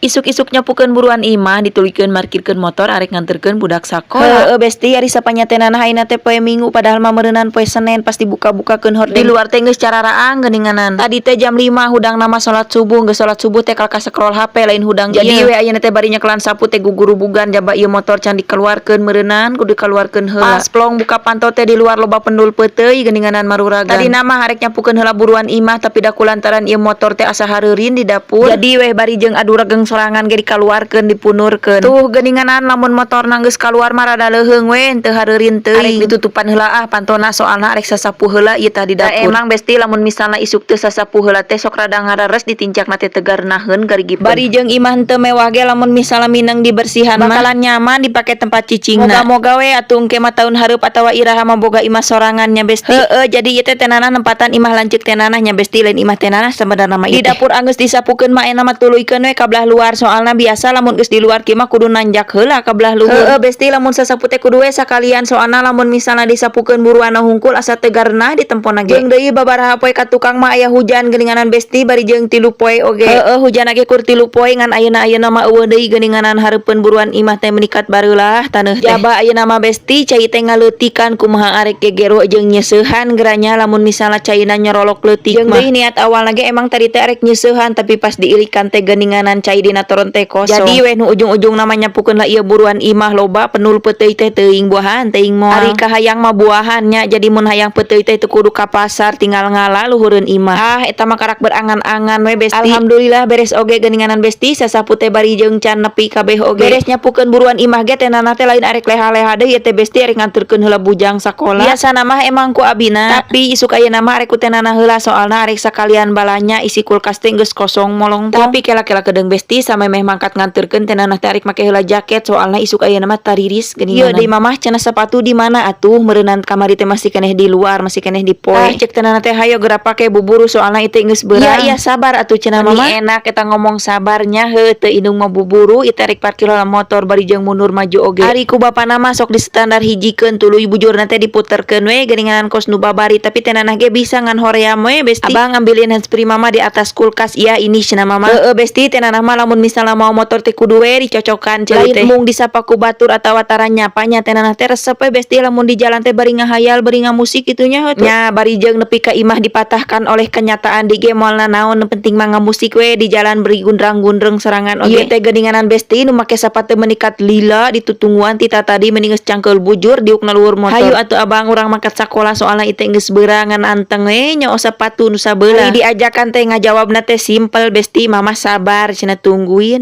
Isuk-isuknya nyapukeun buruan imah ditulikeun markirkeun motor arek nganterkeun budak sakola. Besti ari sapanyatenana ayeuna teh poe Minggu padahal mah meureunnan poe Senen pas dibuka-bukakeun horden. Di luar teh geus cararaang geuninganan. Tadi teh jam 5 hudang nama salat subuh, geus salat subuh teh kalka scroll HP lain hudang. Jadi we ayeuna teh bari nyekelan sapu teh guguru-bugan jaba ieu motor can dikeluarkeun meureunnan kudu dikeluarkeun heula. Pas plong buka panto teh di luar loba pendul peuteuy geuninganan maruragan. Tadi nama arek nyapukeun heula buruan imah tapi da kulantaran ieu motor teh asa hareurin di dapur. Jadi we bari jeung adu regeng sorangan ge dikaluarkeun dipunurkeun. Tuh geuninganan lamun motor geus kaluar mah rada leuheung we teu hareurin teuing. Arek ditutupan heula pantona soalna arek sasapu heula ieu tah di dapur. Emang besti lamun misalna isuk teu sasapu heula teh sok rada ngarares ditincakna teh tegar naheun garigipun. Bari jeung imah teu mewah ge lamun misalna mineng dibersihan bakalan nyaman dipake tempat cicingna. Moga-moga we atuh engke mah taun hareup atawa iraha mah boga imah sorangannya besti. Jadi ieu teh tenana nempatan imah lanceuk tenana nya besti lain imah tenana sebenarnya mah. Di dapur anggeus disapukeun mah ena mah tuluykeun we ka belah luar soalna biasa lamun geus di luar kieu mah kudu nanjak heula ka belah luhur. Besti lamun sasapu teh kudu we sakalian soalna lamun misalna disapukeun buruan hungkul asa tegarna ditemponna ge. Jeung deui babaraha poe ka tukang mah aya hujan geuninganan besti bari jeung 3 poe oge. Hujan ge kur 3 poe ngan ayeuna mah eueuh deui geuninganan hareupeun buruan imah teh menikat bareulah taneuh teh. Jaba ayeuna mah besti cai teh ngaleutikan kumaha arek gegero jeung nyeseuhan geranya lamun misalna caina nyorolok leutik mah. Jeung deui niat awalna ge emang tadi teh arek nyeseuhan tapi pas diilikan teh geuninganan cai dina toron teh kosong. Jadi we nu ujung-ujung namanya nyapukeun lah ieu buruan imah loba penul peuteuy teh teuing buahan teuing moal. Ari kahayang mah buahan nya jadi mun hayang peuteuy teh teu kudu ka pasar tinggal ngala luhureun imah. Eta mah karak berangan-angan we besti. Alhamdulillah beres oge geuninganan besti sasapu teh bari jeung can nepi kabeh oge. Beres nyapukeun buruan imah ge tenana teh lain arek leha-leha deui teh besti arek nganterkeun heula bujang sakola. Biasana mah emang ku abina tapi isuk ayeuna mah arek ku tenana heula soalna arek sakalian balanya isi kulkas teh geus kosong molong. Tapi kela-kela kedeung besti samemeh mangkat nganterkeun tenana teh arek make heula jaket soalna isuk ayeuna mah tariris geuninganan. Ieu deui mamah cenah sepatu di mana atuh meureunnan kamari teh masih keneh di luar masih keneh di poe. Cek tenana teh hayo geura pake buburu soalna ieu teh geus beurang. Iya sabar atuh cenah mamah. Enak eta ngomong sabarnya heuh teu indung mah buburu ieu teh arek parkir heula motor bari jeung mundur maju oge. Ari ku bapana mah sok di standar hijikeun tuluy bujurna teh diputerkeun we geuninganan kos nu babari tapi tenana ge bisa ngan hoream we besti. Abang ngambilin handsfree mama di atas kulkas iya ini cenah mama. Besti tenana mah lamun misalna mau motor teh kudu we dicocokan ceuli teh. Mung disapa ku batur atawa taranya nyapanya tenana teh resep we besti lamun di jalan teh bari ngahayal bari ngamusik itunya heuh. Nya bari jeung nepi ka imah dipatahkan oleh kenyataan di ge moalna naon penting mah ngamusik we di jalan beri gundrang-gundreng serangan oge. Ieu teh geuninganan besti nu make sapatu menikat lila ditutungguan ti tadi mending geus cangkeul bujur diukna luhur motor. Hayu atuh abang urang mangkat sakola soalna ieu teh geus beurangan anteng we nya sapatu nu sabeula. Diajakan teh ngajawabna teh simpel besti mamah sabar cenah tungguin.